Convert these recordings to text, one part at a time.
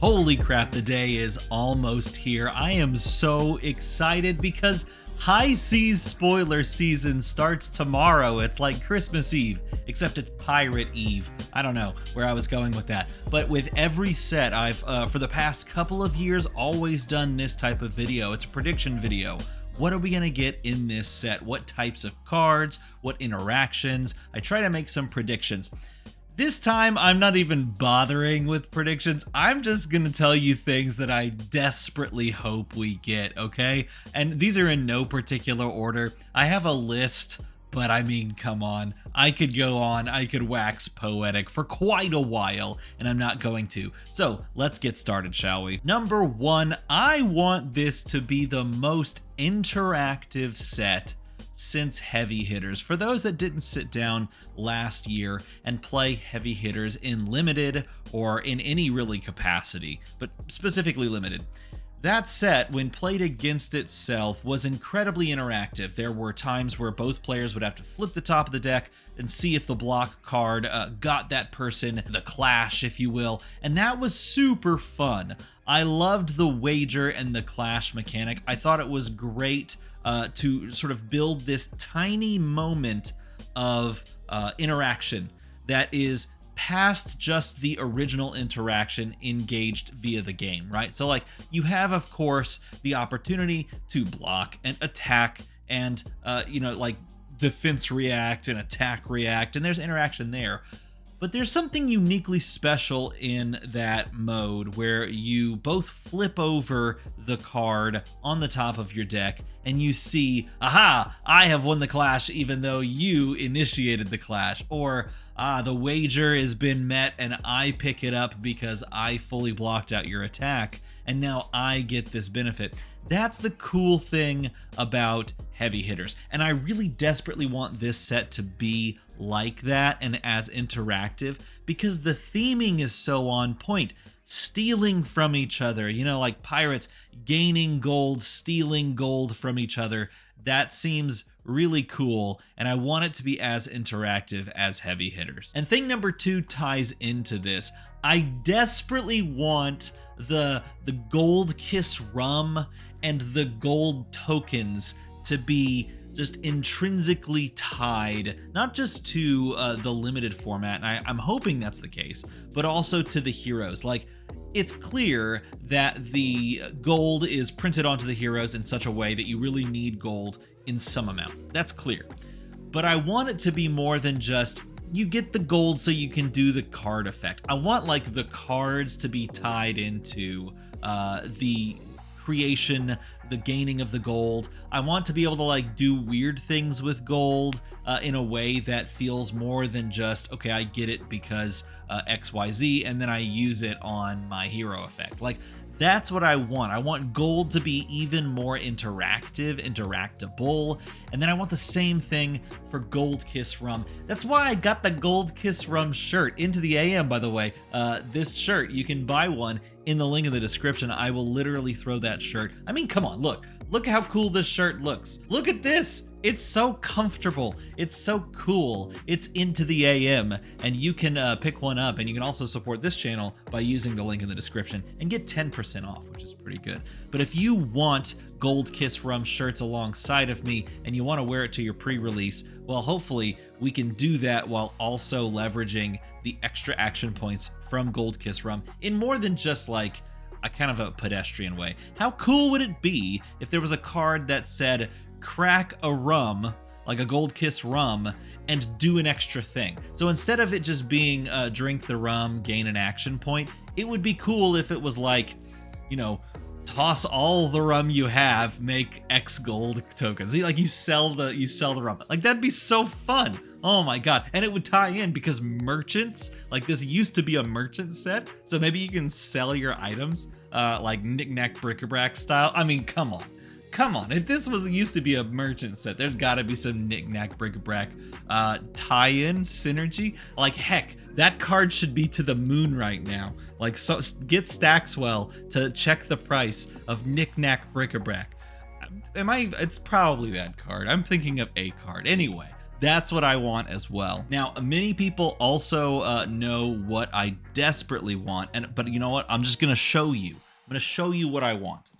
Holy crap, the day is almost here. I am so excited because High Seas spoiler season starts tomorrow. It's like Christmas Eve, except it's Pirate Eve. I don't know where I was going with that. But with every set, I've, for the past couple of years, always done this type of video. It's a prediction video. What are we going to get in this set? What types of cards? What interactions? I try to make some predictions. This time, I'm not even bothering with predictions. I'm just gonna tell you things that I desperately hope we get, okay? And these are in no particular order. I have a list, but I mean, come on. I could go on, I could wax poetic for quite a while, and I'm not going to. So let's get started, shall we? Number one, I want this to be the most interactive set since Heavy Hitters. For those that didn't sit down last year and play Heavy Hitters in Limited or in any really capacity, but specifically Limited, that set, when played against itself, was incredibly interactive. There were times where both players would have to flip the top of the deck and see if the block card got that person, the clash, if you will, and that was super fun. I loved the wager and the clash mechanic. I thought it was great to sort of build this tiny moment of interaction that is past just the original interaction engaged via the game, right? So like you have, of course, the opportunity to block and attack and, like defense react and attack react, and there's interaction there. But there's something uniquely special in that mode where you both flip over the card on the top of your deck and you see, aha, I have won the clash even though you initiated the clash, or the wager has been met and I pick it up because I fully blocked out your attack and now I get this benefit. That's the cool thing about Heavy Hitters, and I really desperately want this set to be like that and as interactive because the theming is so on point. Stealing from each other, like pirates gaining gold, stealing gold from each other. That seems really cool, and I want it to be as interactive as Heavy Hitters. And thing number two ties into this. I desperately want the gold kiss rum and the gold tokens to be just intrinsically tied, not just to the limited format, and I'm hoping that's the case, but also to the heroes. Like, it's clear that the gold is printed onto the heroes in such a way that you really need gold in some amount. That's clear. But I want it to be more than just, you get the gold so you can do the card effect. I want like the cards to be tied into the creation, the gaining of the gold. I want to be able to like do weird things with gold in a way that feels more than just, okay, I get it because XYZ and then I use it on my hero effect. Like, that's what I want. I want gold to be even more interactable, and then I want the same thing for Gold Kiss Rum. That's why I got the Gold Kiss Rum shirt. Into the AM, by the way. This shirt, you can buy one in the link in the description. I will literally throw that shirt. I mean, come on, look how cool this shirt looks. Look at this. It's so comfortable. It's so cool. It's Into the AM, and you can pick one up, and you can also support this channel by using the link in the description and get 10% off, which is pretty good. But if you want Gold Kiss Rum shirts alongside of me and you want to wear it to your pre-release, well, hopefully we can do that while also leveraging the extra action points from Gold Kiss Rum in more than just like a kind of a pedestrian way. How cool would it be if there was a card that said, crack a rum, like a Gold Kiss Rum, and do an extra thing? So instead of it just being drink the rum, gain an action point, it would be cool if it was like, toss all the rum you have, make X gold tokens. Like you sell the rum. Like, that'd be so fun. Oh my god. And it would tie in because merchants, like, this used to be a merchant set, so maybe you can sell your items like knick-knack bric-a-brac style. I mean, come on. If this used to be a merchant set, there's got to be some knick-knack bric-a-brac tie-in synergy. Like, heck, that card should be to the moon right now. Like, so get Stackswell to check the price of knick-knack bric-a-brac. It's probably that card. I'm thinking of a card. Anyway, That's what I want as well. Now, many people also know what I desperately want, but you know what? I'm just gonna show you. I'm gonna show you what I want.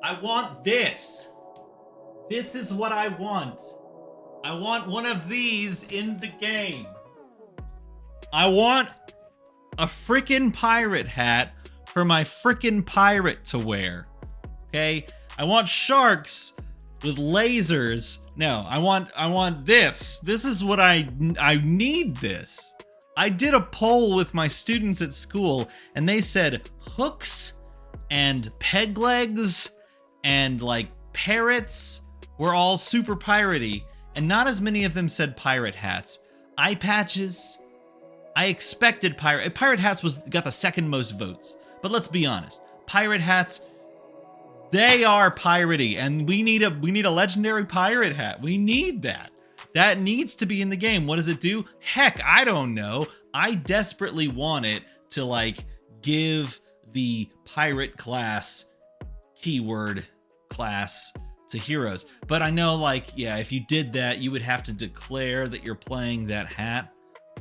I want this. This is what I want. I want one of these in the game. I want a freaking pirate hat for my freaking pirate to wear. Okay? I want sharks with lasers. No, I want this. This is what I need this. I did a poll with my students at school and they said hooks and peg legs and like parrots were all super piratey, and not as many of them said pirate hats. Eye patches, I expected pirate hats got the second most votes. But let's be honest, pirate hats, they are piratey, and we need a legendary pirate hat. We need that. That needs to be in the game. What does it do? Heck, I don't know. I desperately want it to like give the pirate class keyword class to heroes. But I know, like, yeah, if you did that, you would have to declare that you're playing that hat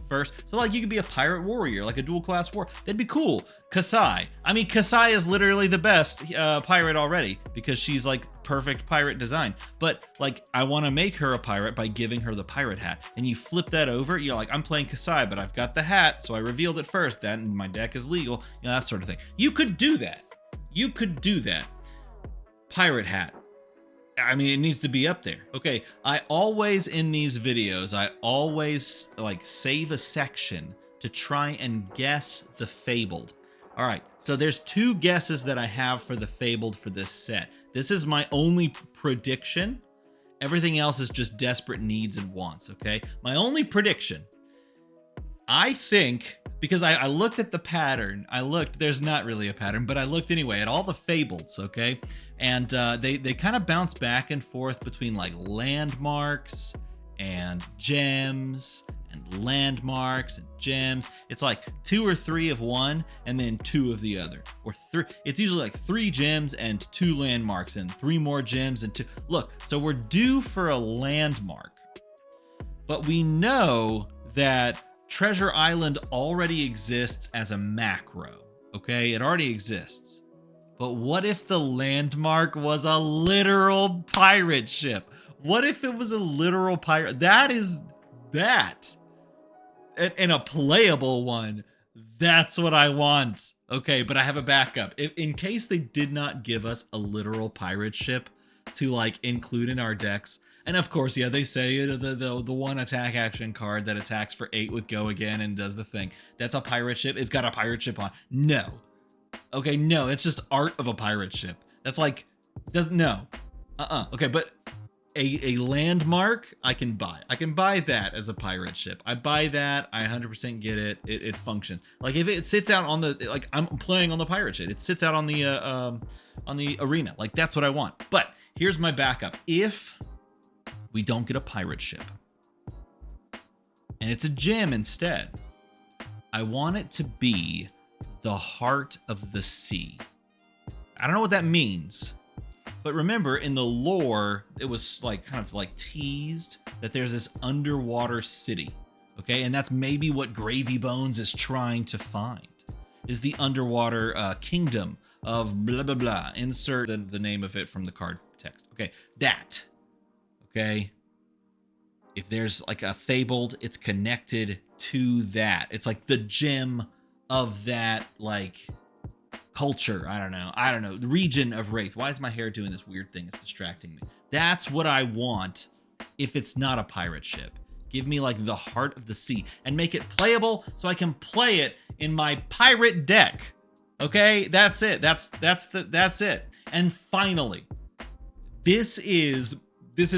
first. So like you could be a pirate warrior, like a dual class war. That'd be cool. Kasai. I mean, Kasai is literally the best pirate already because she's like perfect pirate design. But like, I want to make her a pirate by giving her the pirate hat. And you flip that over, you're like, I'm playing Kasai, but I've got the hat, so I revealed it first. That and my deck is legal. You know, that sort of thing. You could do that. You could do that. Pirate hat. I mean, it needs to be up there. Okay, I always, in these videos, I always like save a section to try and guess the Fabled. All right, so there's 2 guesses that I have for the Fabled for this set. This is my only prediction. Everything else is just desperate needs and wants, okay? My only prediction, I think, because I looked at the pattern, there's not really a pattern, but I looked anyway at all the Fableds, okay? And they kind of bounce back and forth between like landmarks and gems and landmarks and gems. It's like 2 or 3 of one and then 2 of the other, or 3. It's usually like 3 gems and 2 landmarks and 3 more gems and 2. Look, so we're due for a landmark, but we know that Treasure Island already exists as a macro, okay? It already exists. But what if the landmark was a literal pirate ship? What if it was a literal pirate? That is that. And a playable one. That's what I want. Okay, but I have a backup. In case they did not give us a literal pirate ship to like include in our decks. And of course, yeah, they say the 1 attack action card that attacks for 8 with go again and does the thing. That's a pirate ship. It's got a pirate ship on. No. Okay, no, it's just art of a pirate ship. That's like, no. Okay, but a landmark I can buy. I can buy that as a pirate ship. I buy that. I 100% get it. It functions. Like if it sits out on the, like I'm playing on the pirate ship. It sits out on the arena. Like that's what I want. But here's my backup. If we don't get a pirate ship and it's a gem instead, I want it to be the Heart of the Sea. I don't know what that means, but remember in the lore, it was like kind of like teased that there's this underwater city, okay? And that's maybe what Gravy Bones is trying to find, is the underwater kingdom of blah, blah, blah. Insert the name of it from the card text. Okay, that, okay? If there's like a Fabled, it's connected to that. It's like the gem of that like culture. I don't know, the region of Wraith. Why is my hair doing this weird thing? It's distracting me. That's what I want if it's not a pirate ship. Give me like the Heart of the Sea and make it playable so I can play it in my pirate deck. Okay, that's it. That's it. And finally, this is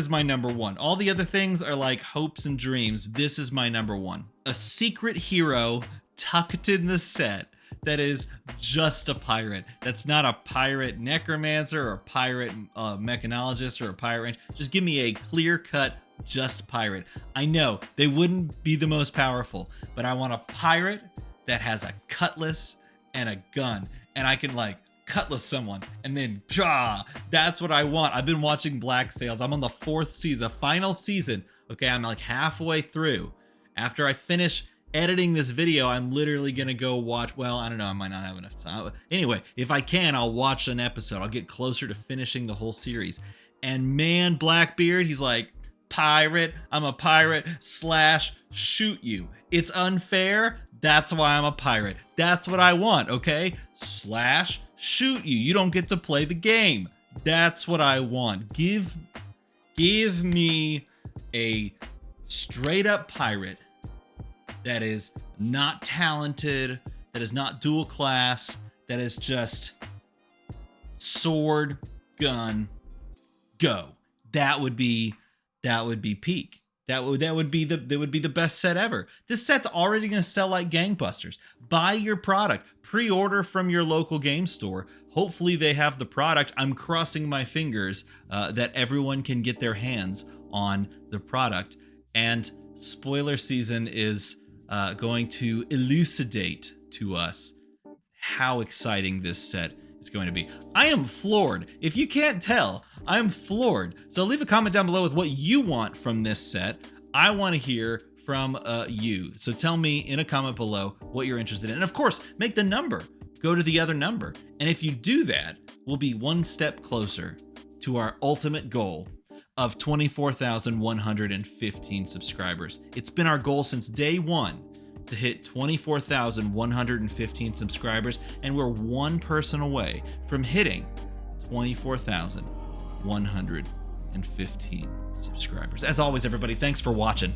my number 1. All the other things are like hopes and dreams. This is my number 1. A secret hero tucked in the set that is just a pirate. That's not a pirate necromancer or a pirate mechanologist or a pirate ranger. Just give me a clear-cut just pirate. I know they wouldn't be the most powerful, but I want a pirate that has a cutlass and a gun, and I can like cutlass someone, and then that's what I want. I've been watching Black Sails. I'm on the 4th season, the final season. Okay, I'm like halfway through. After I finish editing this video, I'm literally gonna go watch, well, I don't know, I might not have enough time. Anyway, if I can, I'll watch an episode. I'll get closer to finishing the whole series. And man, Blackbeard, he's like, pirate, I'm a pirate / shoot you. It's unfair, that's why I'm a pirate. That's what I want, okay? / shoot you. You don't get to play the game. That's what I want. Give me a straight up pirate that is not talented, that is not dual class, that is just sword, gun, go. That would be peak. That would be the best set ever. This set's already going to sell like gangbusters. Buy your product. Pre-order from your local game store. Hopefully they have the product. I'm crossing my fingers that everyone can get their hands on the product. And spoiler season is going to elucidate to us how exciting this set is going to be. I am floored. If you can't tell, I'm floored. So leave a comment down below with what you want from this set. I want to hear from you. So tell me in a comment below what you're interested in. And of course, make the number go to the other number. And if you do that, we'll be one step closer to our ultimate goal of 24,115 subscribers. It's been our goal since day one to hit 24,115 subscribers, and we're one person away from hitting 24,115 subscribers. As always, everybody, thanks for watching.